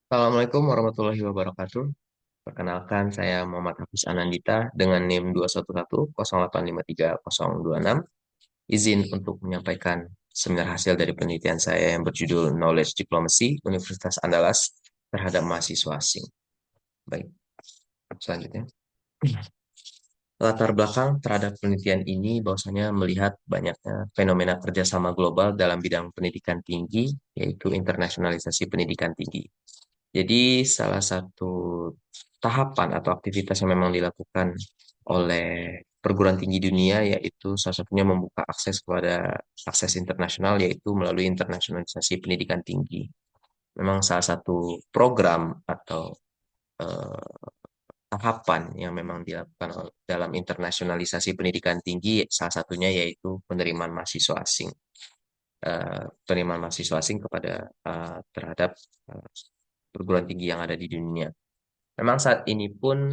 Assalamualaikum warahmatullahi wabarakatuh. Perkenalkan, saya Muhammad Hafiz Anandita dengan NIM 21108530026. Izin untuk menyampaikan seminar hasil dari penelitian saya yang berjudul Knowledge Diplomacy Universitas Andalas terhadap mahasiswa asing. Baik, selanjutnya. Latar belakang terhadap penelitian ini bahwasanya melihat banyaknya fenomena kerjasama global dalam bidang pendidikan tinggi, yaitu internasionalisasi pendidikan tinggi. Jadi salah satu tahapan atau aktivitas yang memang dilakukan oleh perguruan tinggi dunia yaitu salah satunya membuka akses kepada akses internasional yaitu melalui internasionalisasi pendidikan tinggi. Memang salah satu program atau eh, tahapan yang memang dilakukan dalam internasionalisasi pendidikan tinggi salah satunya yaitu penerimaan mahasiswa asing. Penerimaan mahasiswa asing kepada terhadap eh, perguruan tinggi yang ada di dunia. Memang saat ini pun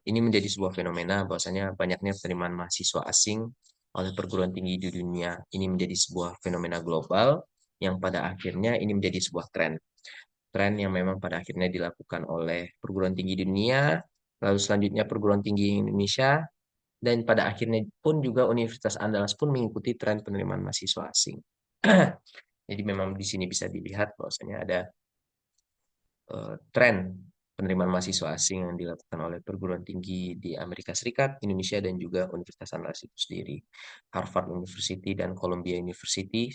ini menjadi sebuah fenomena bahwasanya banyaknya penerimaan mahasiswa asing oleh perguruan tinggi di dunia. Ini menjadi sebuah fenomena global yang pada akhirnya ini menjadi sebuah tren. Tren yang memang pada akhirnya dilakukan oleh perguruan tinggi dunia, lalu selanjutnya perguruan tinggi Indonesia, dan pada akhirnya pun juga Universitas Andalas pun mengikuti tren penerimaan mahasiswa asing. Jadi memang di sini bisa dilihat bahwasanya ada tren penerimaan mahasiswa asing yang dilakukan oleh perguruan tinggi di Amerika Serikat, Indonesia, dan juga Universitas Andalas itu sendiri. Harvard University dan Columbia University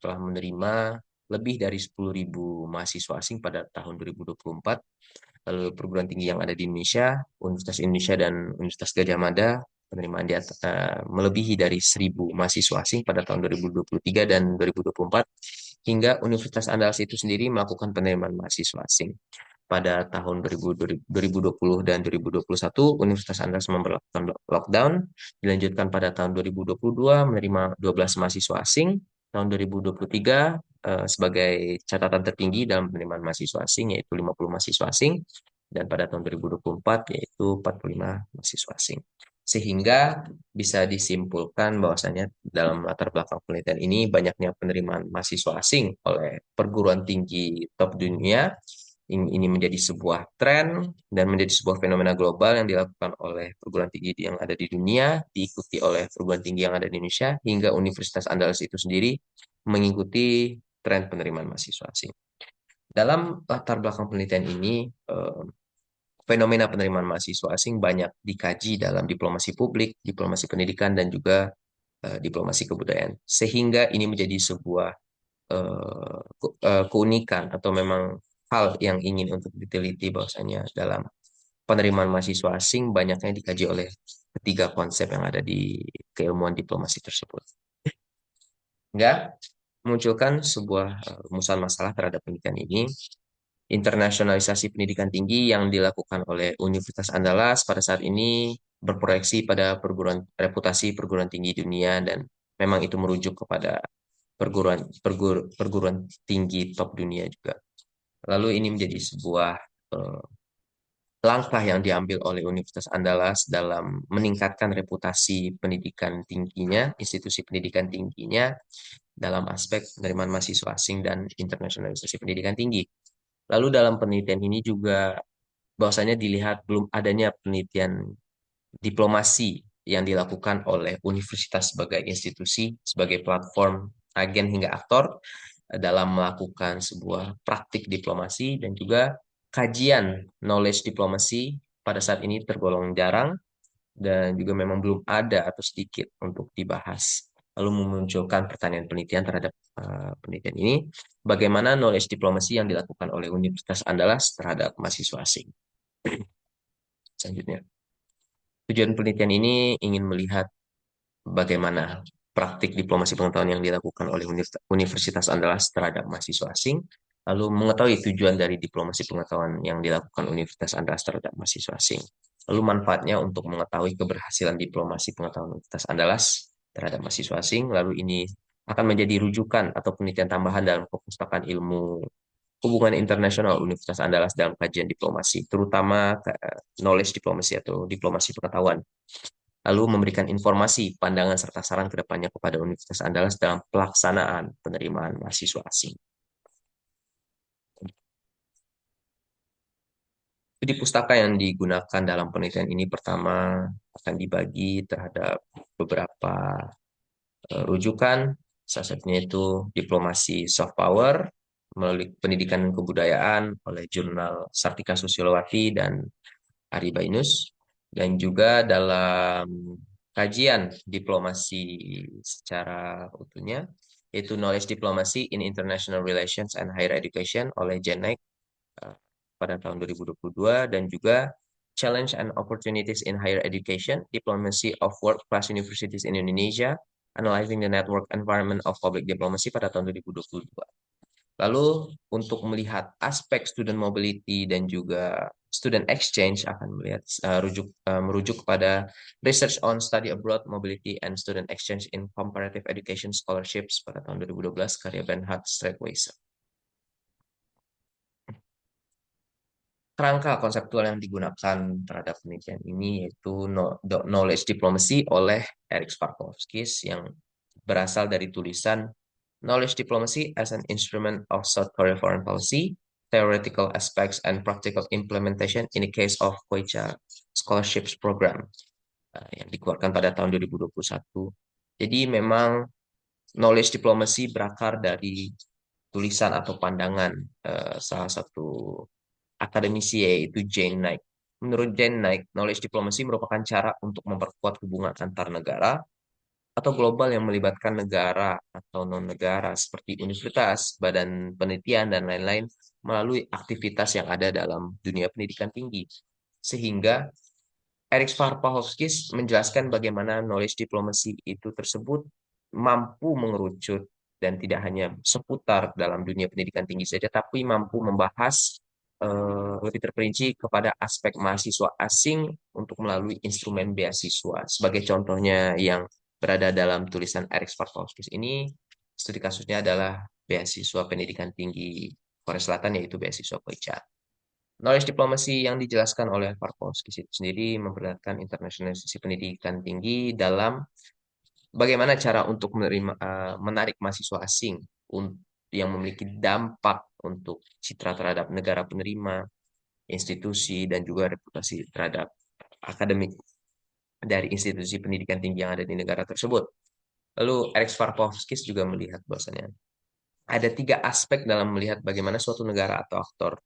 telah menerima lebih dari 10.000 mahasiswa asing pada tahun 2024. Lalu perguruan tinggi yang ada di Indonesia, Universitas Indonesia dan Universitas Gadjah Mada, penerimaan di atas, melebihi dari 1.000 mahasiswa asing pada tahun 2023 dan 2024, hingga Universitas Andalas itu sendiri melakukan penerimaan mahasiswa asing. Pada tahun 2020 dan 2021, Universitas Andalas memperlakukan lockdown, dilanjutkan pada tahun 2022 menerima 12 mahasiswa asing, tahun 2023 sebagai catatan tertinggi dalam penerimaan mahasiswa asing yaitu 50 mahasiswa asing dan pada tahun 2024 yaitu 45 mahasiswa asing. Sehingga bisa disimpulkan bahwasanya dalam latar belakang penelitian ini banyaknya penerimaan mahasiswa asing oleh perguruan tinggi top dunia. Ini menjadi sebuah tren dan menjadi sebuah fenomena global yang dilakukan oleh perguruan tinggi yang ada di dunia, diikuti oleh perguruan tinggi yang ada di Indonesia, hingga Universitas Andalas itu sendiri mengikuti tren penerimaan mahasiswa asing. Dalam latar belakang penelitian ini, fenomena penerimaan mahasiswa asing banyak dikaji dalam diplomasi publik, diplomasi pendidikan, dan juga diplomasi kebudayaan. Sehingga ini menjadi sebuah keunikan atau memang hal yang ingin untuk diteliti bahwasanya dalam penerimaan mahasiswa asing banyaknya dikaji oleh ketiga konsep yang ada di keilmuan diplomasi tersebut. Hingga memunculkan sebuah rumusan masalah terhadap penelitian ini. Internasionalisasi pendidikan tinggi yang dilakukan oleh Universitas Andalas pada saat ini berproyeksi pada reputasi perguruan tinggi dunia dan memang itu merujuk kepada perguruan tinggi top dunia juga. Lalu ini menjadi sebuah eh, langkah yang diambil oleh Universitas Andalas dalam meningkatkan reputasi pendidikan tingginya, institusi pendidikan tingginya dalam aspek penerimaan mahasiswa asing dan internasionalisasi pendidikan tinggi. Lalu dalam penelitian ini juga bahwasanya dilihat belum adanya penelitian diplomasi yang dilakukan oleh universitas sebagai institusi, sebagai platform, agen hingga aktor dalam melakukan sebuah praktik diplomasi dan juga kajian knowledge diplomasi pada saat ini tergolong jarang dan juga memang belum ada atau sedikit untuk dibahas. Lalu memunculkan pertanyaan penelitian terhadap penelitian ini, bagaimana knowledge diplomasi yang dilakukan oleh Universitas Andalas terhadap mahasiswa asing. Selanjutnya, tujuan penelitian ini ingin melihat bagaimana praktik diplomasi pengetahuan yang dilakukan oleh Universitas Andalas terhadap mahasiswa asing, lalu mengetahui tujuan dari diplomasi pengetahuan yang dilakukan Universitas Andalas terhadap mahasiswa asing, lalu manfaatnya untuk mengetahui keberhasilan diplomasi pengetahuan Universitas Andalas terhadap mahasiswa asing, lalu ini akan menjadi rujukan atau penelitian tambahan dalam perpustakaan ilmu hubungan internasional Universitas Andalas dalam kajian diplomasi, terutama knowledge diplomasi atau diplomasi pengetahuan, lalu memberikan informasi, pandangan, serta saran ke depannya kepada Universitas Andalas dalam pelaksanaan penerimaan mahasiswa asing. Jadi pustaka yang digunakan dalam penelitian ini pertama akan dibagi terhadap beberapa rujukan, salah satunya itu diplomasi soft power melalui pendidikan dan kebudayaan oleh jurnal Sartika Susilowati dan Ari Bainus, dan juga dalam kajian diplomasi secara utuhnya, yaitu Knowledge Diplomacy in International Relations and Higher Education oleh Janek eh, pada tahun 2022, dan juga Challenge and Opportunities in Higher Education, Diplomacy of World Class Universities in Indonesia, Analyzing the Network Environment of Public Diplomacy pada tahun 2022. Lalu untuk melihat aspek student mobility dan juga student exchange akan melihat merujuk kepada Research on Study Abroad Mobility and Student Exchange in Comparative Education Scholarships pada tahun 2012 karya Bernhard Streckwiser. Kerangka konseptual yang digunakan terhadap penelitian ini yaitu knowledge diplomacy oleh Eric Sparkovskis yang berasal dari tulisan Knowledge Diplomacy as an Instrument of South Korea Foreign Policy, Theoretical Aspects and Practical Implementation in the Case of Koicha Scholarships Program yang dikeluarkan pada tahun 2021. Jadi memang knowledge diplomacy berakar dari tulisan atau pandangan salah satu akademisi yaitu Jane Knight. Menurut Jane Knight, knowledge diplomacy merupakan cara untuk memperkuat hubungan antar negara atau global yang melibatkan negara atau non-negara seperti universitas, badan penelitian, dan lain-lain melalui aktivitas yang ada dalam dunia pendidikan tinggi. Sehingga Erik Svarpahovskis menjelaskan bagaimana knowledge diplomacy itu tersebut mampu mengerucut dan tidak hanya seputar dalam dunia pendidikan tinggi saja, tapi mampu membahas lebih terperinci kepada aspek mahasiswa asing untuk melalui instrumen beasiswa. Sebagai contohnya yang berada dalam tulisan Erik Svarpahovskis ini, studi kasusnya adalah beasiswa pendidikan tinggi Korea Selatan yaitu beasiswa Koicha. Knowledge diplomasi yang dijelaskan oleh Farkowski itu sendiri memperlihatkan internasionalisasi pendidikan tinggi dalam bagaimana cara untuk menarik mahasiswa asing yang memiliki dampak untuk citra terhadap negara penerima, institusi, dan juga reputasi terhadap akademik dari institusi pendidikan tinggi yang ada di negara tersebut. Lalu Eric Svarpovskis juga melihat bahwasanya ada tiga aspek dalam melihat bagaimana suatu negara atau aktor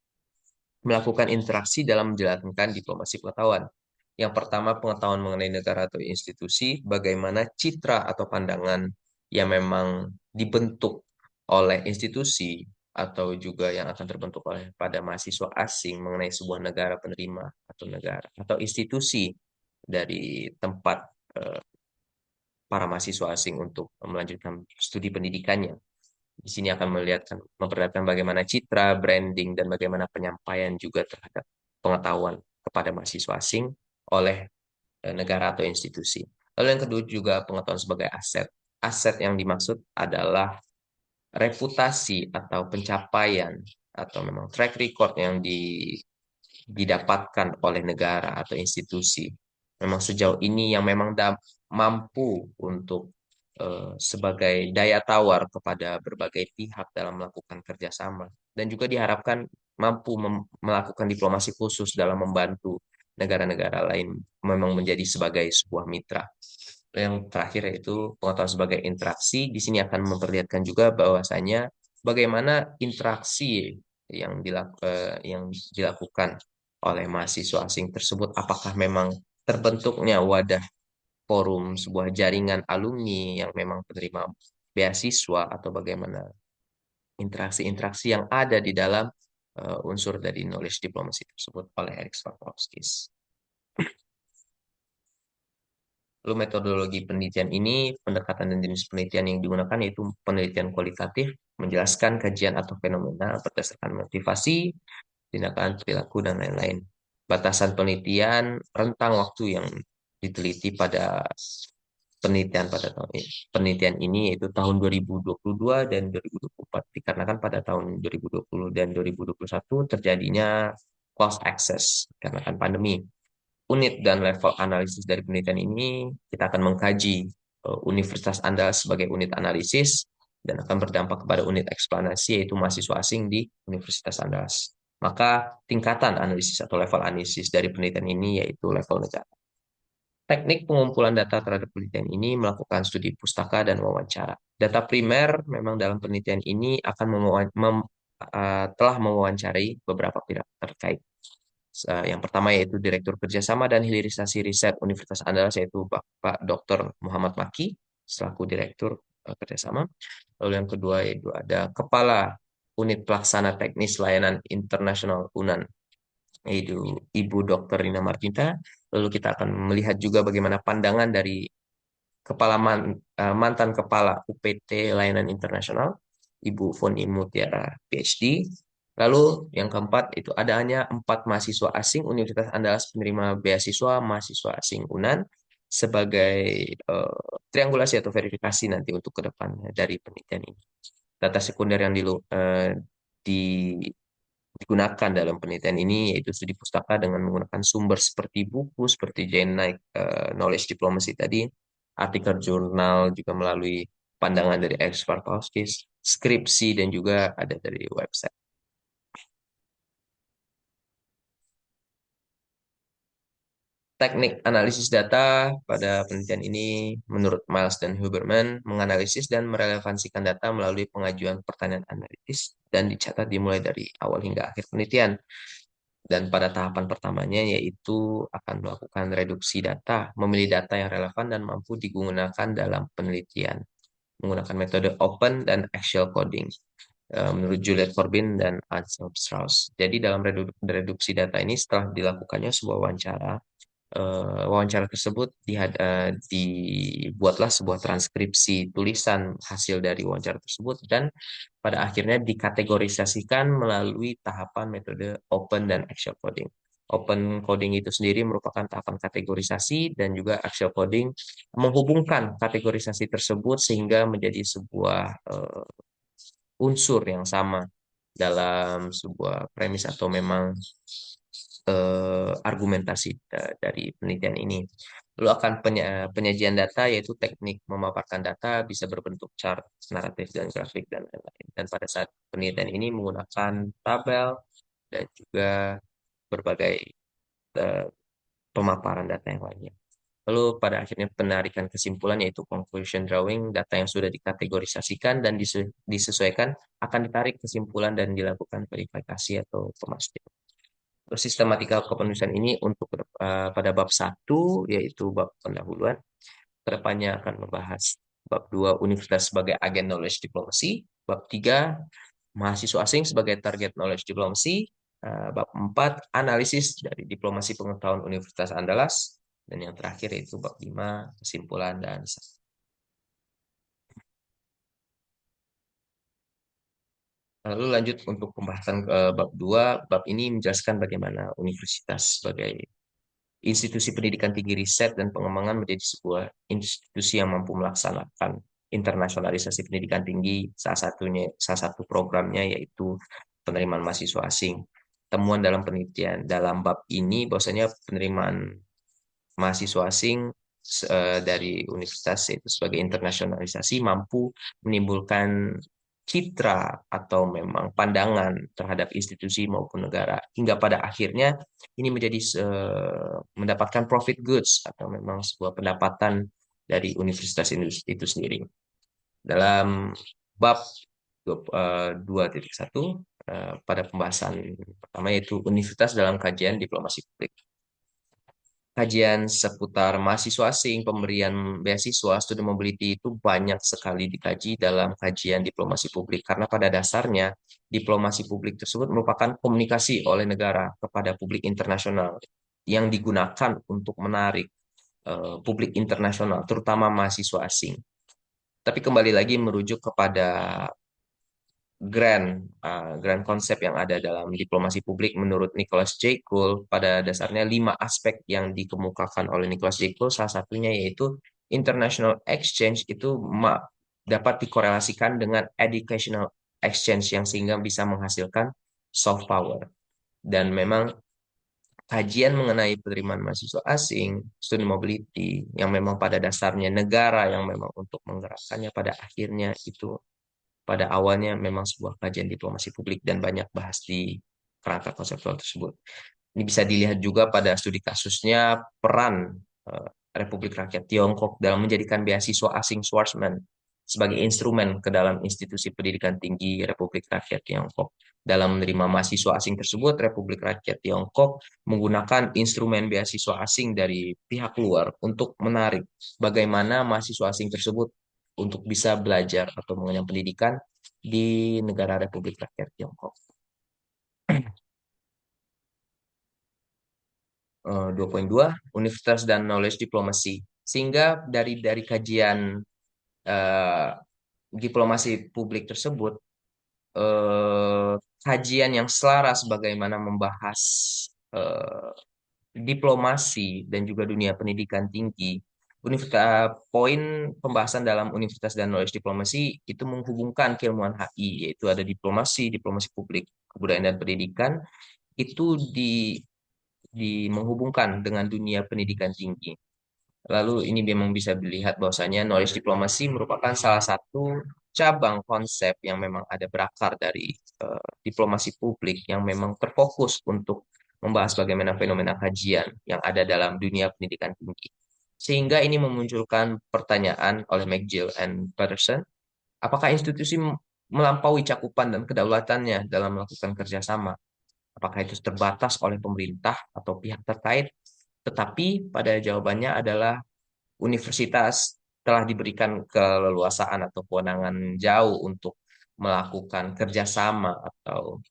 melakukan interaksi dalam menjalankan diplomasi pengetahuan. Yang pertama, pengetahuan mengenai negara atau institusi, bagaimana citra atau pandangan yang memang dibentuk oleh institusi atau juga yang akan terbentuk oleh pada mahasiswa asing mengenai sebuah negara penerima atau negara atau institusi dari tempat eh, para mahasiswa asing untuk melanjutkan studi pendidikannya. Di sini akan memperlihatkan bagaimana citra, branding, dan bagaimana penyampaian juga terhadap pengetahuan kepada mahasiswa asing oleh negara atau institusi. Lalu yang kedua juga pengetahuan sebagai aset. Aset yang dimaksud adalah reputasi atau pencapaian atau memang track record yang didapatkan oleh negara atau institusi. Memang sejauh ini yang memang mampu untuk sebagai daya tawar kepada berbagai pihak dalam melakukan kerjasama dan juga diharapkan mampu melakukan diplomasi khusus dalam membantu negara-negara lain memang menjadi sebagai sebuah mitra. Yang terakhir yaitu pengetahuan sebagai interaksi. Di sini akan memperlihatkan juga bahwasanya bagaimana interaksi yang dilakukan oleh mahasiswa asing tersebut, apakah memang terbentuknya wadah forum sebuah jaringan alumni yang memang penerima beasiswa atau bagaimana interaksi-interaksi yang ada di dalam unsur dari knowledge diplomasi tersebut oleh Eric Swarkowskis. Lalu metodologi penelitian ini, pendekatan dan jenis penelitian yang digunakan yaitu penelitian kualitatif, menjelaskan kajian atau fenomena berdasarkan motivasi, tindakan, perilaku, dan lain-lain. Batasan penelitian, rentang waktu yang diteliti pada penelitian ini yaitu tahun 2022 dan 2024 dikarenakan pada tahun 2020 dan 2021 terjadinya closed access karena kan pandemi. Unit dan level analisis dari penelitian ini kita akan mengkaji universitas Anda sebagai unit analisis dan akan berdampak kepada unit eksplanasi yaitu mahasiswa asing di Universitas Andalas. Maka tingkatan analisis atau level analisis dari penelitian ini yaitu level negara. Teknik pengumpulan data terhadap penelitian ini melakukan studi pustaka dan wawancara. Data primer memang dalam penelitian ini akan telah mewawancarai beberapa pihak terkait. Yang pertama yaitu Direktur Kerjasama dan Hilirisasi Riset Universitas Andalas yaitu Bapak Dr. Muhammad Maki selaku Direktur Kerjasama. Lalu yang kedua yaitu ada Kepala Unit Pelaksana Teknis Layanan Internasional UNAN yaitu Ibu Dr. Rina Martinta. Lalu kita akan melihat juga bagaimana pandangan dari mantan Kepala UPT Layanan Internasional, Ibu Foni Mutiara PhD. Lalu yang keempat itu adanya 4 mahasiswa asing Universitas Andalas penerima beasiswa mahasiswa asing UNAN sebagai triangulasi atau verifikasi nanti untuk ke depannya dari penelitian ini. Data sekunder yang digunakan dalam penelitian ini yaitu studi pustaka dengan menggunakan sumber seperti buku, seperti Genite Knowledge Diplomacy tadi, artikel jurnal juga melalui pandangan dari expert Pauskis, skripsi, dan juga ada dari website. Teknik analisis data pada penelitian ini menurut Miles dan Huberman menganalisis dan merelevansikan data melalui pengajuan pertanyaan analitis dan dicatat dimulai dari awal hingga akhir penelitian. Dan pada tahapan pertamanya yaitu akan melakukan reduksi data, memilih data yang relevan dan mampu digunakan dalam penelitian menggunakan metode open dan actual coding. Menurut Juliet Corbin dan Anselm Strauss. Jadi dalam reduksi data ini setelah dilakukannya sebuah wawancara, wawancara tersebut dibuatlah sebuah transkripsi tulisan hasil dari wawancara tersebut dan pada akhirnya dikategorisasikan melalui tahapan metode open dan actual coding. Open coding itu sendiri merupakan tahapan kategorisasi dan juga actual coding menghubungkan kategorisasi tersebut sehingga menjadi sebuah unsur yang sama dalam sebuah premis atau memang argumentasi dari penelitian ini. Lalu akan penyajian data yaitu teknik memaparkan data bisa berbentuk chart, naratif, dan grafik, dan lain-lain. Dan pada saat penelitian ini menggunakan tabel dan juga berbagai eh, pemaparan data yang lainnya. Lalu pada akhirnya penarikan kesimpulan yaitu conclusion drawing, data yang sudah dikategorisasikan dan disesuaikan akan ditarik kesimpulan dan dilakukan verifikasi atau pemastian. Terus sistematika kepenulisan ini untuk pada bab satu yaitu bab pendahuluan. Kedepannya akan membahas bab 2 Universitas sebagai agen knowledge diplomacy, bab 3 mahasiswa asing sebagai target knowledge diplomacy, bab 4 analisis dari diplomasi pengetahuan Universitas Andalas, dan yang terakhir yaitu bab 5 kesimpulan dan lalu lanjut untuk pembahasan ke bab 2. Bab ini menjelaskan bagaimana universitas sebagai institusi pendidikan tinggi riset dan pengembangan menjadi sebuah institusi yang mampu melaksanakan internasionalisasi pendidikan tinggi. Salah satu programnya yaitu penerimaan mahasiswa asing. Temuan dalam penelitian dalam bab ini bahwasanya penerimaan mahasiswa asing dari universitas itu sebagai internasionalisasi mampu menimbulkan citra atau memang pandangan terhadap institusi maupun negara hingga pada akhirnya ini menjadi mendapatkan profit goods atau memang sebuah pendapatan dari universitas itu sendiri. Dalam bab 2.1 pada pembahasan pertama yaitu universitas dalam kajian diplomasi publik. Kajian seputar mahasiswa asing, pemberian beasiswa, student mobility itu banyak sekali dikaji dalam kajian diplomasi publik. Karena pada dasarnya, diplomasi publik tersebut merupakan komunikasi oleh negara kepada publik internasional yang digunakan untuk menarik publik internasional, terutama mahasiswa asing. Tapi kembali lagi merujuk kepada grand konsep yang ada dalam diplomasi publik menurut Nicholas J. Cole pada dasarnya 5 aspek yang dikemukakan oleh Nicholas J. Cole salah satunya yaitu international exchange itu dapat dikorelasikan dengan educational exchange yang sehingga bisa menghasilkan soft power dan memang kajian mengenai penerimaan mahasiswa asing, student mobility, yang memang pada dasarnya negara yang memang untuk menggerakkannya pada akhirnya itu pada awalnya memang sebuah kajian diplomasi publik dan banyak bahas di kerangka konseptual tersebut. Ini bisa dilihat juga pada studi kasusnya peran Republik Rakyat Tiongkok dalam menjadikan beasiswa asing Schwarzman sebagai instrumen ke dalam institusi pendidikan tinggi Republik Rakyat Tiongkok. Dalam menerima mahasiswa asing tersebut, Republik Rakyat Tiongkok menggunakan instrumen beasiswa asing dari pihak luar untuk menarik bagaimana mahasiswa asing tersebut untuk bisa belajar atau mengenyam pendidikan di negara Republik Rakyat Tiongkok. 2.2 Universitas dan Knowledge Diplomacy. Sehingga dari kajian eh, diplomasi publik tersebut, eh, kajian yang selaras bagaimana membahas eh, diplomasi dan juga dunia pendidikan tinggi. Poin pembahasan dalam Universitas dan Knowledge Diplomacy itu menghubungkan keilmuan HI, yaitu ada diplomasi, diplomasi publik, kebudayaan dan pendidikan, itu menghubungkan dengan dunia pendidikan tinggi. Lalu ini memang bisa dilihat bahwasanya knowledge diplomasi merupakan salah satu cabang konsep yang memang ada berakar dari diplomasi publik yang memang terfokus untuk membahas bagaimana fenomena kajian yang ada dalam dunia pendidikan tinggi. Sehingga ini memunculkan pertanyaan oleh McGill and Patterson, apakah institusi melampaui cakupan dan kedaulatannya dalam melakukan kerjasama? Apakah itu terbatas oleh pemerintah atau pihak terkait? Tetapi pada jawabannya adalah universitas telah diberikan keleluasaan atau kewenangan jauh untuk melakukan kerjasama atau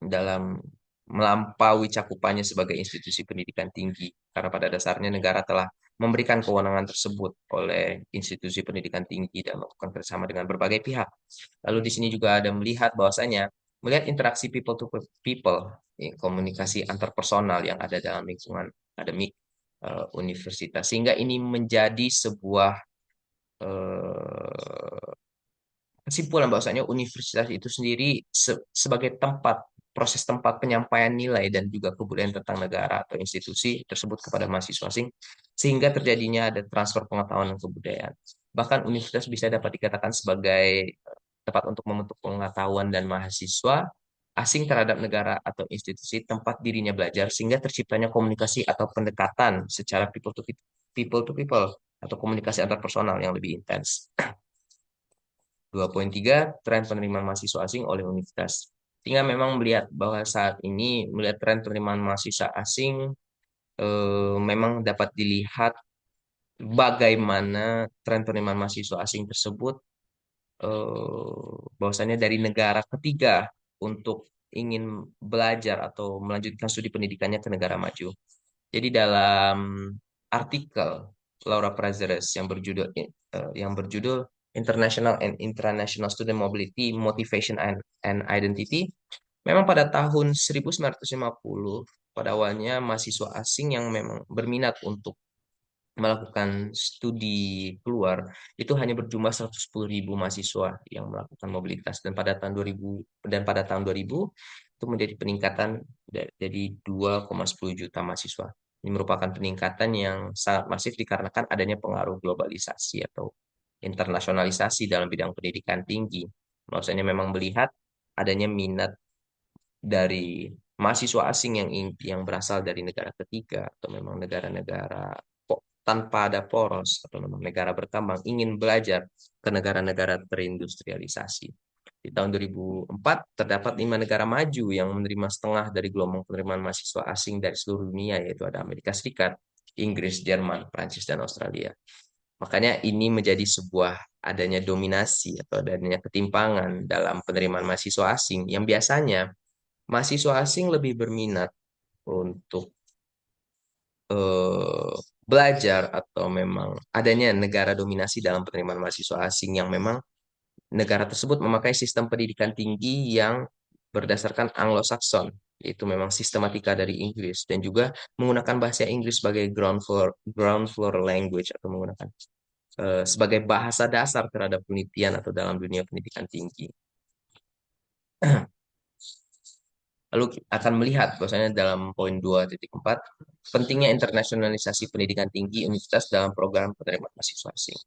dalam melampaui cakupannya sebagai institusi pendidikan tinggi. Karena pada dasarnya negara telah memberikan kewenangan tersebut oleh institusi pendidikan tinggi dan melakukan kerjasama dengan berbagai pihak. Lalu di sini juga ada melihat bahwasanya melihat interaksi people to people, komunikasi antarpersonal yang ada dalam lingkungan akademik universitas, sehingga ini menjadi sebuah eh, kesimpulan bahwasanya universitas itu sendiri sebagai proses tempat penyampaian nilai dan juga kebudayaan tentang negara atau institusi tersebut kepada mahasiswa asing, sehingga terjadinya ada transfer pengetahuan dan kebudayaan. Bahkan universitas bisa dapat dikatakan sebagai tempat untuk membentuk pengetahuan dan mahasiswa asing terhadap negara atau institusi tempat dirinya belajar, sehingga terciptanya komunikasi atau pendekatan secara people to people atau komunikasi antar personal yang lebih intens. 2.3 tren penerimaan mahasiswa asing oleh universitas. Sehingga memang melihat bahwa saat ini melihat tren penerimaan mahasiswa asing memang dapat dilihat bagaimana tren penerimaan mahasiswa asing tersebut bahwasannya dari negara ketiga untuk ingin belajar atau melanjutkan studi pendidikannya ke negara maju. Jadi dalam artikel Laura Prazeres yang berjudul International and International Student Mobility, Motivation and Identity, memang pada tahun 1950 pada awalnya mahasiswa asing yang memang berminat untuk melakukan studi keluar itu hanya berjumlah 110.000 mahasiswa yang melakukan mobilitas, dan pada tahun 2000 itu menjadi peningkatan jadi 2,10 juta mahasiswa. Ini merupakan peningkatan yang sangat masif dikarenakan adanya pengaruh globalisasi atau internasionalisasi dalam bidang pendidikan tinggi. Maksudnya memang melihat adanya minat dari mahasiswa asing yang berasal dari negara ketiga atau memang negara-negara tanpa ada poros atau memang negara berkembang ingin belajar ke negara-negara terindustrialisasi. Di tahun 2004 terdapat 5 negara maju yang menerima setengah dari gelombang penerimaan mahasiswa asing dari seluruh dunia, yaitu ada Amerika Serikat, Inggris, Jerman, Prancis, dan Australia. Makanya ini menjadi sebuah adanya dominasi atau adanya ketimpangan dalam penerimaan mahasiswa asing yang biasanya mahasiswa asing lebih berminat untuk eh, belajar atau memang adanya negara dominasi dalam penerimaan mahasiswa asing yang memang negara tersebut memakai sistem pendidikan tinggi yang berdasarkan Anglo-Saxon, yaitu memang sistematika dari Inggris dan juga menggunakan bahasa Inggris sebagai ground floor language atau menggunakan sebagai bahasa dasar terhadap penelitian atau dalam dunia pendidikan tinggi. Lalu akan melihat bahwasanya dalam poin 2.4 pentingnya internasionalisasi pendidikan tinggi universitas dalam program penerimaan mahasiswa asing.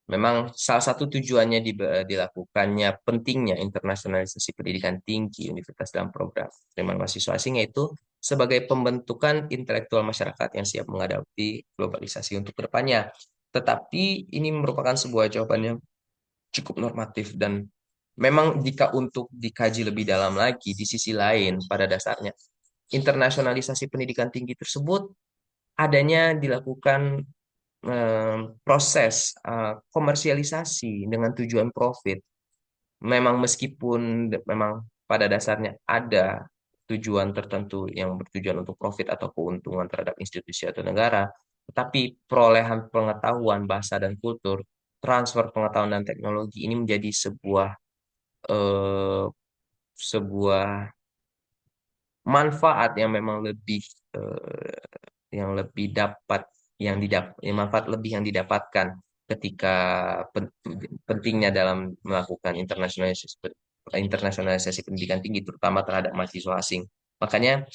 Memang salah satu tujuannya dilakukannya pentingnya internasionalisasi pendidikan tinggi universitas dalam program penerimaan mahasiswa asing yaitu sebagai pembentukan intelektual masyarakat yang siap menghadapi globalisasi untuk kedepannya. Tetapi ini merupakan sebuah jawaban yang cukup normatif dan memang jika untuk dikaji lebih dalam lagi di sisi lain pada dasarnya internasionalisasi pendidikan tinggi tersebut adanya dilakukan proses komersialisasi dengan tujuan profit. Memang meskipun memang pada dasarnya ada tujuan tertentu yang bertujuan untuk profit atau keuntungan terhadap institusi atau negara, tetapi perolehan pengetahuan bahasa dan kultur, transfer pengetahuan dan teknologi ini menjadi eh, sebuah manfaat yang memang lebih eh, yang lebih dapat yang manfaat lebih yang didapatkan ketika pentingnya dalam melakukan internasionalisasi pendidikan tinggi terutama terhadap mahasiswa asing. Makanya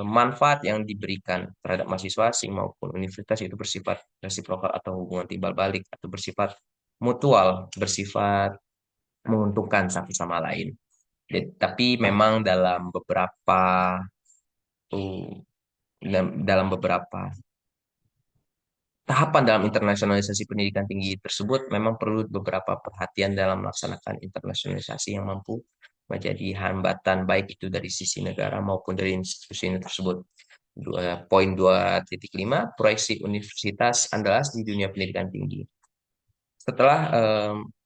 manfaat yang diberikan terhadap mahasiswa asing maupun universitas itu bersifat resiprokal atau hubungan timbal balik atau bersifat mutual, bersifat menguntungkan satu sama lain. Tapi memang uh, dalam beberapa tahapan dalam internasionalisasi pendidikan tinggi tersebut memang perlu beberapa perhatian dalam melaksanakan internasionalisasi yang mampu menjadi hambatan baik itu dari sisi negara maupun dari institusi ini tersebut. 2.2.5 proyeksi Universitas Andalas di dunia pendidikan tinggi. Setelah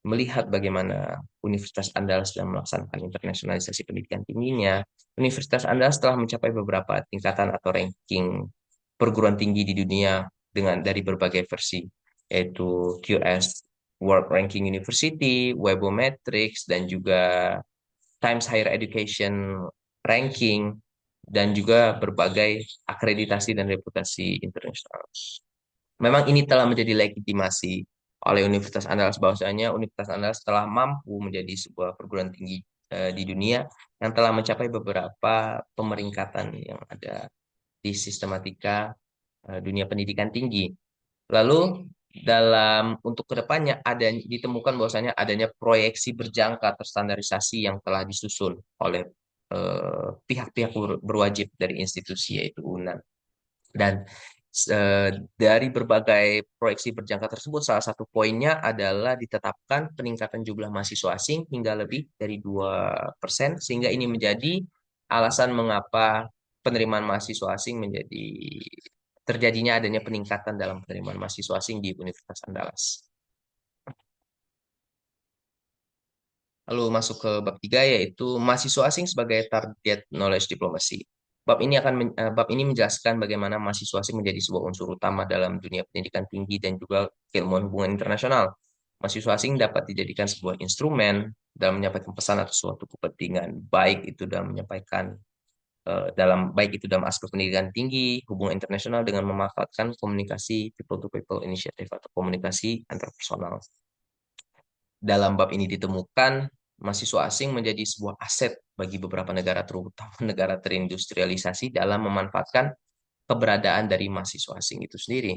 melihat bagaimana Universitas Andalas dalam melaksanakan internasionalisasi pendidikan tingginya, Universitas Andalas telah mencapai beberapa tingkatan atau ranking perguruan tinggi di dunia dengan dari berbagai versi, yaitu QS World Ranking University, Webometrics, dan juga Times Higher Education Ranking, dan juga berbagai akreditasi dan reputasi internasional. Memang ini telah menjadi legitimasi oleh Universitas Andalas bahwasanya Universitas Andalas telah mampu menjadi sebuah perguruan tinggi di dunia yang telah mencapai beberapa pemeringkatan yang ada di sistematika dunia pendidikan tinggi. Lalu dalam untuk kedepannya ada ditemukan bahwasanya adanya proyeksi berjangka terstandarisasi yang telah disusun oleh pihak-pihak berwajib dari institusi yaitu UNAN. Dan dari berbagai proyeksi berjangka tersebut, salah satu poinnya adalah ditetapkan peningkatan jumlah mahasiswa asing hingga lebih dari 2%, sehingga ini menjadi alasan mengapa penerimaan mahasiswa asing menjadi terjadinya adanya peningkatan dalam penerimaan mahasiswa asing di Universitas Andalas. Lalu masuk ke bab 3 yaitu mahasiswa asing sebagai target knowledge diplomacy. Bab ini menjelaskan bagaimana mahasiswa asing menjadi sebuah unsur utama dalam dunia pendidikan tinggi dan juga keilmuan hubungan internasional. Mahasiswa asing dapat dijadikan sebuah instrumen dalam menyampaikan pesan atau suatu kepentingan, baik itu dalam aspek pendidikan tinggi, hubungan internasional dengan memanfaatkan komunikasi people to people initiative atau komunikasi antarpersonal. Dalam bab ini ditemukan mahasiswa asing menjadi sebuah aset bagi beberapa negara, terutama negara terindustrialisasi dalam memanfaatkan keberadaan dari mahasiswa asing itu sendiri.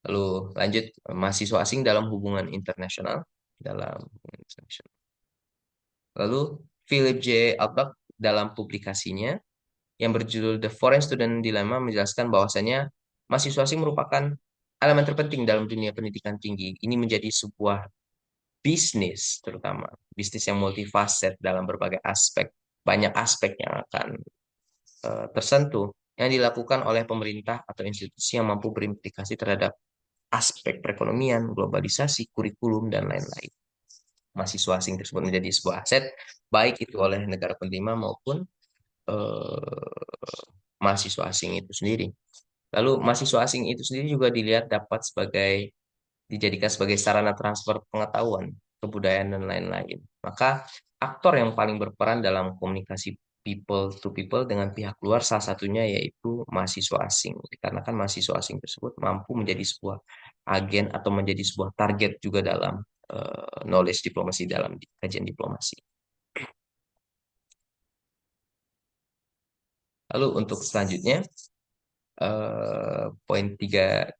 Lalu lanjut, mahasiswa asing dalam hubungan internasional. Dalam Lalu Philip J. Altbach dalam publikasinya yang berjudul The Foreign Student Dilemma menjelaskan bahwasanya mahasiswa asing merupakan elemen terpenting dalam dunia pendidikan tinggi. Ini menjadi sebuah bisnis, terutama bisnis yang multifaset dalam berbagai aspek, banyak aspek yang akan tersentuh yang dilakukan oleh pemerintah atau institusi yang mampu berimplikasi terhadap aspek perekonomian, globalisasi, kurikulum, dan lain-lain. Mahasiswa asing tersebut menjadi sebuah aset, baik itu oleh negara penerima maupun mahasiswa asing itu sendiri. Lalu mahasiswa asing itu sendiri juga dilihat dapat dijadikan sebagai sarana transfer pengetahuan, kebudayaan, dan lain-lain. Maka aktor yang paling berperan dalam komunikasi people to people dengan pihak luar salah satunya yaitu mahasiswa asing. Dikarenakan mahasiswa asing tersebut mampu menjadi sebuah agen atau menjadi sebuah target juga dalam knowledge diplomasi dalam kajian diplomasi. Lalu untuk selanjutnya poin 3.2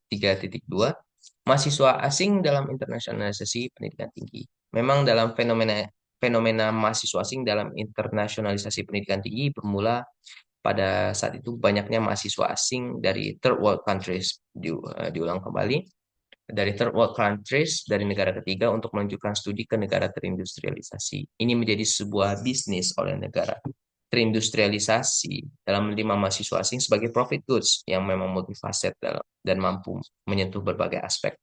Mahasiswa asing dalam internasionalisasi pendidikan tinggi. Memang dalam fenomena fenomena mahasiswa asing dalam internasionalisasi pendidikan tinggi bermula pada saat itu banyaknya mahasiswa asing dari third world countries, diulang kembali, dari third world countries, dari negara ketiga untuk melanjutkan studi ke negara terindustrialisasi. Ini menjadi sebuah bisnis oleh negara terindustrialisasi dalam menerima mahasiswa asing sebagai profit goods yang memang multifaset dan mampu menyentuh berbagai aspek.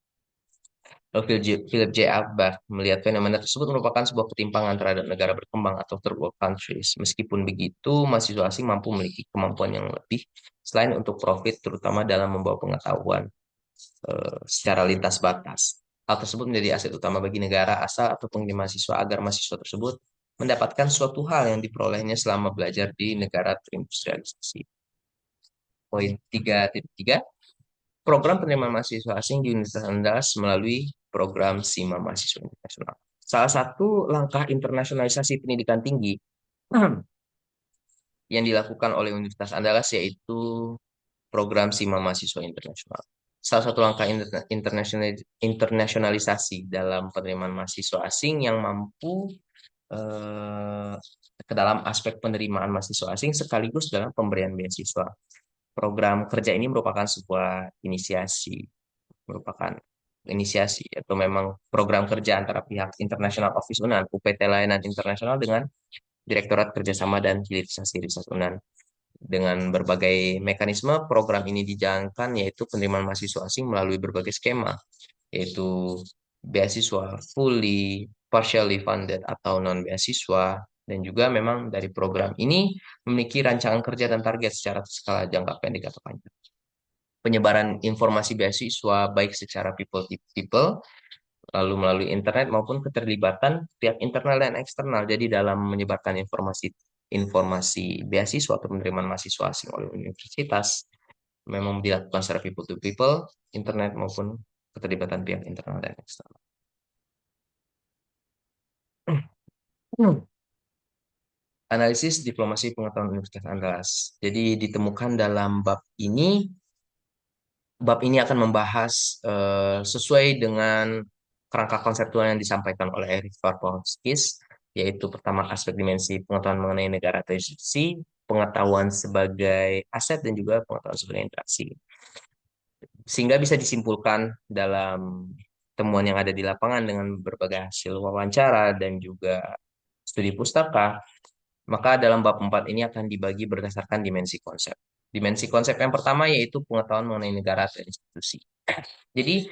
Philip J. Albert melihat fenomena tersebut merupakan sebuah ketimpangan terhadap negara berkembang atau third world countries. Meskipun begitu, mahasiswa asing mampu memiliki kemampuan yang lebih selain untuk profit, terutama dalam membawa pengetahuan secara lintas batas. Hal tersebut menjadi aset utama bagi negara asal atau pengirim mahasiswa agar mahasiswa tersebut mendapatkan suatu hal yang diperolehnya selama belajar di negara terindustrialisasi. Poin 3.3, program penerimaan mahasiswa asing di Universitas Andalas melalui program SIMA Mahasiswa Internasional. Salah satu langkah internasionalisasi pendidikan tinggi yang dilakukan oleh Universitas Andalas yaitu program SIMA Mahasiswa Internasional. Salah satu langkah internasionalisasi dalam penerimaan mahasiswa asing yang mampu eh, ke dalam aspek penerimaan mahasiswa asing sekaligus dalam pemberian beasiswa. Program kerja ini merupakan inisiasi atau memang program kerja antara pihak International Office UNAN, UPT Layanan Internasional dengan Direktorat Kerjasama dan Hilirisasi Riset UNAN. Dengan berbagai mekanisme, program ini dijalankan yaitu penerimaan mahasiswa asing melalui berbagai skema, yaitu beasiswa fully, partially funded atau non-beasiswa, dan juga memang dari program ini memiliki rancangan kerja dan target secara skala jangka pendek atau panjang. Penyebaran informasi beasiswa baik secara people to people, lalu melalui internet maupun keterlibatan pihak internal dan eksternal. Jadi dalam menyebarkan informasi informasi beasiswa atau penerimaan mahasiswa asing oleh universitas memang dilakukan secara people to people, internet maupun keterlibatan pihak internal dan eksternal. Analisis diplomasi pengetahuan Universitas Andalas. Jadi ditemukan dalam bab ini akan membahas sesuai dengan kerangka konseptual yang disampaikan oleh Eric Varpolskis, yaitu pertama aspek dimensi pengetahuan mengenai negara atau institusi, pengetahuan sebagai aset, dan juga pengetahuan sebagai interaksi. Sehingga bisa disimpulkan dalam temuan yang ada di lapangan dengan berbagai hasil wawancara dan juga studi pustaka, maka dalam bab 4 ini akan dibagi berdasarkan dimensi konsep. Dimensi konsep yang pertama yaitu pengetahuan mengenai negara dan institusi. Jadi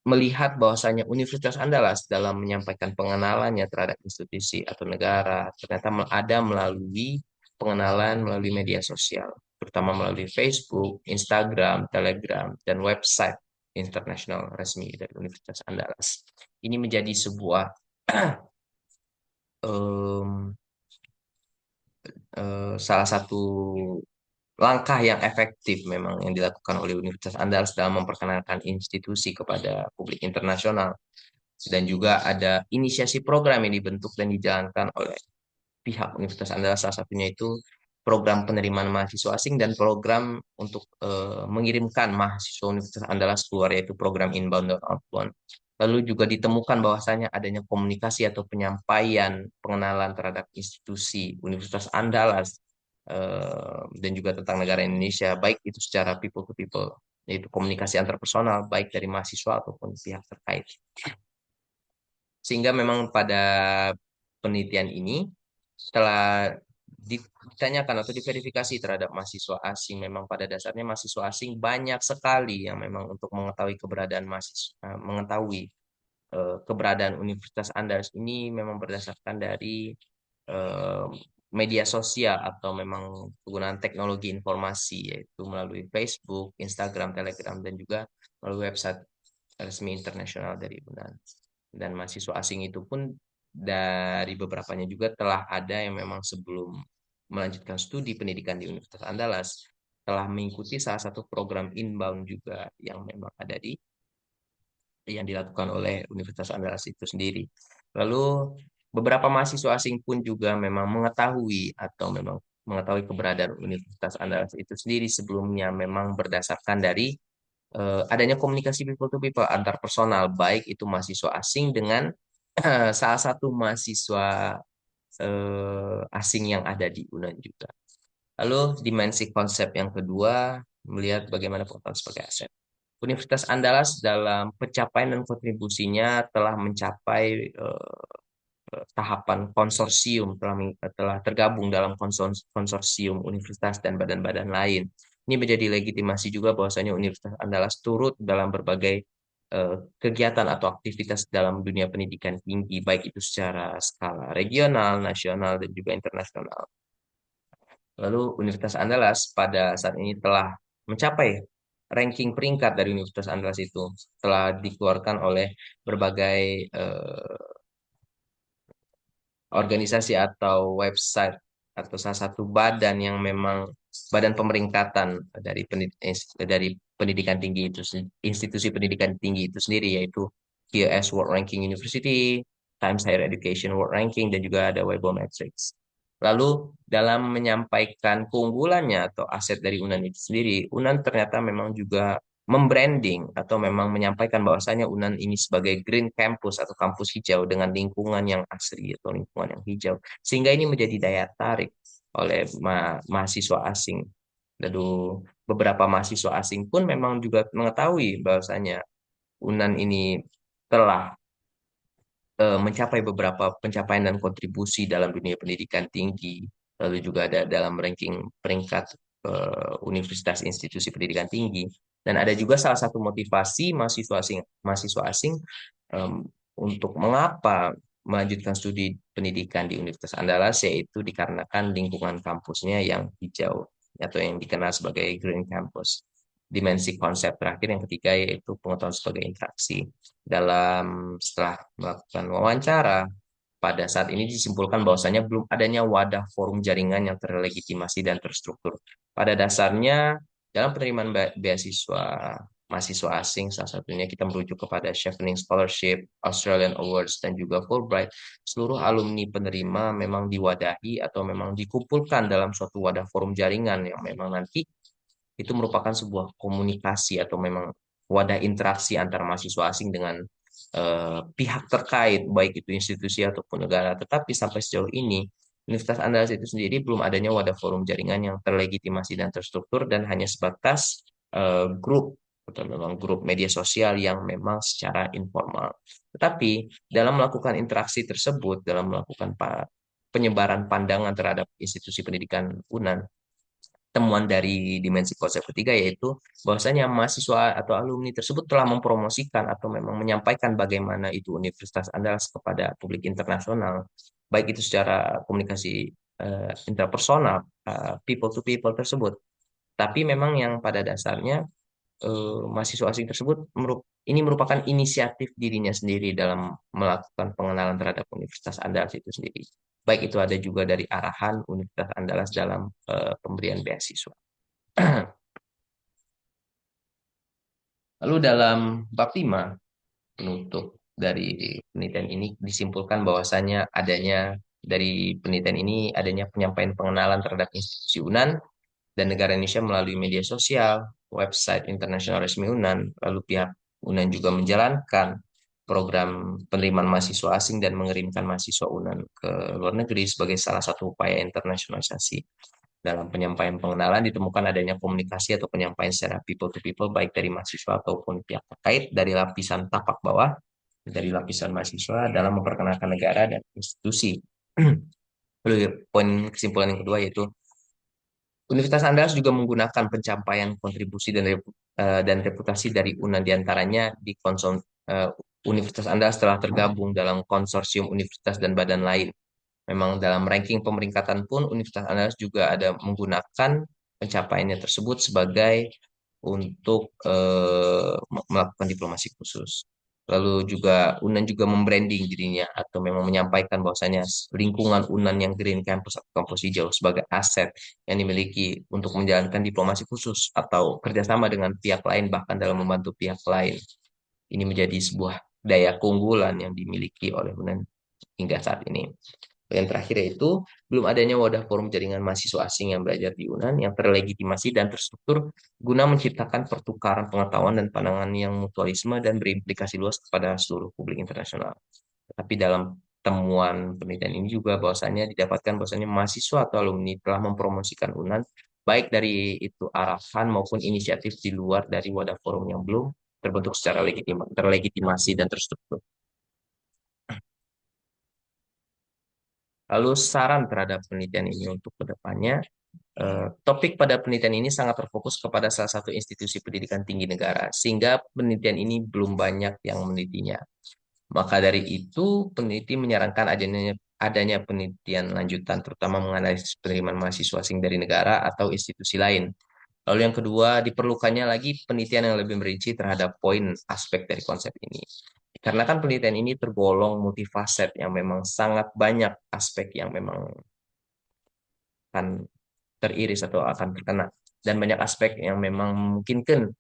melihat bahwasanya Universitas Andalas dalam menyampaikan pengenalannya terhadap institusi atau negara ternyata ada melalui pengenalan melalui media sosial, terutama melalui Facebook, Instagram, Telegram, dan website internasional resmi dari Universitas Andalas. Ini menjadi sebuah salah satu langkah yang efektif memang yang dilakukan oleh Universitas Andalas dalam memperkenalkan institusi kepada publik internasional, dan juga ada inisiasi program yang dibentuk dan dijalankan oleh pihak Universitas Andalas, salah satunya itu program penerimaan mahasiswa asing dan program untuk mengirimkan mahasiswa Universitas Andalas keluar, yaitu program inbound dan outbound. Lalu juga ditemukan bahwasanya adanya komunikasi atau penyampaian pengenalan terhadap institusi Universitas Andalas dan juga tentang negara Indonesia, baik itu secara people to people, yaitu komunikasi antarpersonal, baik dari mahasiswa ataupun pihak terkait. Sehingga memang pada penelitian ini setelah ditanyakan atau diverifikasi terhadap mahasiswa asing, memang pada dasarnya mahasiswa asing banyak sekali yang memang untuk mengetahui keberadaan keberadaan Universitas Andalas ini memang berdasarkan dari eh, media sosial atau memang penggunaan teknologi informasi, yaitu melalui Facebook, Instagram, Telegram, dan juga melalui website resmi internasional dari UNAN. Dan mahasiswa asing itu pun dari beberapanya juga telah ada yang memang sebelum melanjutkan studi pendidikan di Universitas Andalas telah mengikuti salah satu program inbound juga yang memang ada yang dilakukan oleh Universitas Andalas itu sendiri. Lalu beberapa mahasiswa asing pun juga memang mengetahui atau memang mengetahui keberadaan Universitas Andalas itu sendiri sebelumnya memang berdasarkan dari adanya komunikasi people to people antar personal, baik itu mahasiswa asing dengan salah satu mahasiswa asing yang ada di UNAN juga. Lalu dimensi konsep yang kedua, melihat bagaimana pengetahuan sebagai aset. Universitas Andalas dalam pencapaian dan kontribusinya telah mencapai tahapan konsorsium, telah tergabung dalam konsorsium universitas dan badan-badan lain. Ini menjadi legitimasi juga bahwasanya Universitas Andalas turut dalam berbagai kegiatan atau aktivitas dalam dunia pendidikan tinggi, baik itu secara skala regional, nasional, dan juga internasional. Lalu Universitas Andalas pada saat ini telah mencapai ranking peringkat dari Universitas Andalas itu telah dikeluarkan oleh berbagai organisasi atau website atau salah satu badan yang memang badan pemeringkatan dari pendidikan tinggi itu institusi pendidikan tinggi itu sendiri, yaitu QS World Ranking University, Times Higher Education World Ranking, dan juga ada Webometrics. Lalu dalam menyampaikan keunggulannya atau aset dari UNAN itu sendiri, UNAN ternyata memang juga membranding atau memang menyampaikan bahwasanya UNAN ini sebagai green campus atau kampus hijau dengan lingkungan yang asri atau lingkungan yang hijau. Sehingga ini menjadi daya tarik oleh mahasiswa asing. Lalu beberapa mahasiswa asing pun memang juga mengetahui bahwasanya UNAN ini telah mencapai beberapa pencapaian dan kontribusi dalam dunia pendidikan tinggi, lalu juga ada dalam ranking peringkat universitas institusi pendidikan tinggi, dan ada juga salah satu motivasi mahasiswa asing em, untuk mengapa melanjutkan studi pendidikan di Universitas Andalas, yaitu dikarenakan lingkungan kampusnya yang hijau atau yang dikenal sebagai Green Campus. Dimensi konsep terakhir yang ketiga yaitu pengetahuan sebagai interaksi. Setelah melakukan wawancara, pada saat ini disimpulkan bahwasanya belum adanya wadah forum jaringan yang terlegitimasi dan terstruktur. Pada dasarnya, dalam penerimaan beasiswa mahasiswa asing, salah satunya kita merujuk kepada Chevening Scholarship, Australian Awards, dan juga Fulbright, seluruh alumni penerima memang diwadahi atau memang dikumpulkan dalam suatu wadah forum jaringan yang memang nanti itu merupakan sebuah komunikasi atau memang wadah interaksi antara mahasiswa asing dengan pihak terkait, baik itu institusi ataupun negara. Tetapi sampai sejauh ini, Universitas Andalas itu sendiri belum adanya wadah forum jaringan yang terlegitimasi dan terstruktur dan hanya sebatas grup atau memang grup media sosial yang memang secara informal. Tetapi dalam melakukan interaksi tersebut, dalam melakukan penyebaran pandangan terhadap institusi pendidikan UNAN, temuan dari dimensi konsep ketiga yaitu bahwasanya mahasiswa atau alumni tersebut telah mempromosikan atau memang menyampaikan bagaimana itu Universitas Andalas kepada publik internasional, baik itu secara komunikasi interpersonal, people to people tersebut. Tapi memang yang pada dasarnya mahasiswa asing tersebut ini merupakan inisiatif dirinya sendiri dalam melakukan pengenalan terhadap Universitas Andalas itu sendiri. Baik itu ada juga dari arahan Universitas Andalas dalam pemberian beasiswa. Lalu dalam bab 5 penutup dari penelitian ini disimpulkan bahwasannya dari penelitian ini adanya penyampaian pengenalan terhadap institusi UNAN dan negara Indonesia melalui media sosial, website internasional resmi UNAN, lalu pihak UNAN juga menjalankan program penerimaan mahasiswa asing dan mengirimkan mahasiswa UNAN ke luar negeri sebagai salah satu upaya internasionalisasi. Dalam penyampaian pengenalan ditemukan adanya komunikasi atau penyampaian secara people to people baik dari mahasiswa ataupun pihak terkait dari lapisan tapak bawah, dari lapisan mahasiswa dalam memperkenalkan negara dan institusi. Lalu poin kesimpulan yang kedua yaitu Universitas Andalas juga menggunakan pencapaian kontribusi dan reputasi dari UNAN diantaranya Universitas Andalas telah tergabung dalam konsorsium universitas dan badan lain. Memang dalam ranking pemeringkatan pun Universitas Andalas juga ada menggunakan pencapaiannya tersebut sebagai untuk melakukan diplomasi khusus. Lalu juga UNAN juga membranding dirinya atau memang menyampaikan bahwasanya lingkungan UNAN yang Green Campus atau kampus hijau sebagai aset yang dimiliki untuk menjalankan diplomasi khusus atau kerjasama dengan pihak lain bahkan dalam membantu pihak lain. Ini menjadi sebuah daya keunggulan yang dimiliki oleh UNAN hingga saat ini. Yang terakhir yaitu belum adanya wadah forum jaringan mahasiswa asing yang belajar di UNAN yang terlegitimasi dan terstruktur guna menciptakan pertukaran pengetahuan dan pandangan yang mutualisme dan berimplikasi luas kepada seluruh publik internasional. Tapi dalam temuan penelitian ini juga bahwasannya didapatkan bahwasannya mahasiswa atau alumni telah mempromosikan UNAN baik dari itu arahan maupun inisiatif di luar dari wadah forum yang belum terbentuk secara terlegitimasi dan terstruktur. Lalu saran terhadap penelitian ini untuk kedepannya, topik pada penelitian ini sangat terfokus kepada salah satu institusi pendidikan tinggi negara, sehingga penelitian ini belum banyak yang menelitinya. Maka dari itu, peneliti menyarankan adanya penelitian lanjutan, terutama menganalisis penerimaan mahasiswa asing dari negara atau institusi lain. Lalu yang kedua, diperlukannya lagi penelitian yang lebih merinci terhadap poin aspek dari konsep ini. Karena kan penelitian ini tergolong multifaset yang memang sangat banyak aspek yang memang akan teriris atau akan terkena. Dan banyak aspek yang memang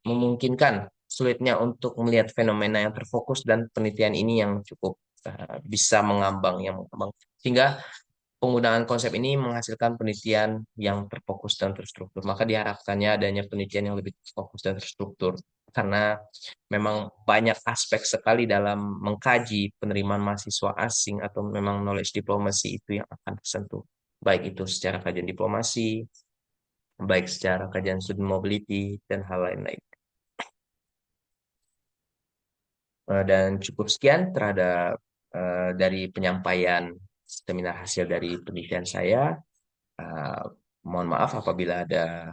memungkinkan sulitnya untuk melihat fenomena yang terfokus dan penelitian ini yang cukup bisa mengambang. Sehingga penggunaan konsep ini menghasilkan penelitian yang terfokus dan terstruktur. Maka diharapkannya adanya penelitian yang lebih terfokus dan terstruktur. Karena memang banyak aspek sekali dalam mengkaji penerimaan mahasiswa asing atau memang knowledge diplomacy itu yang akan tersentuh. Baik itu secara kajian diplomasi, baik secara kajian student mobility, dan hal lain-lain. Dan cukup sekian terhadap dari penyampaian seminar hasil dari penelitian saya. Uh, Mohon maaf apabila ada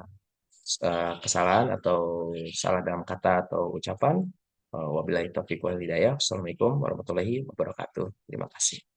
kesalahan atau salah dalam kata atau ucapan. Wabillahi taufiq wal hidayah. Assalamualaikum warahmatullahi wabarakatuh. Terima kasih.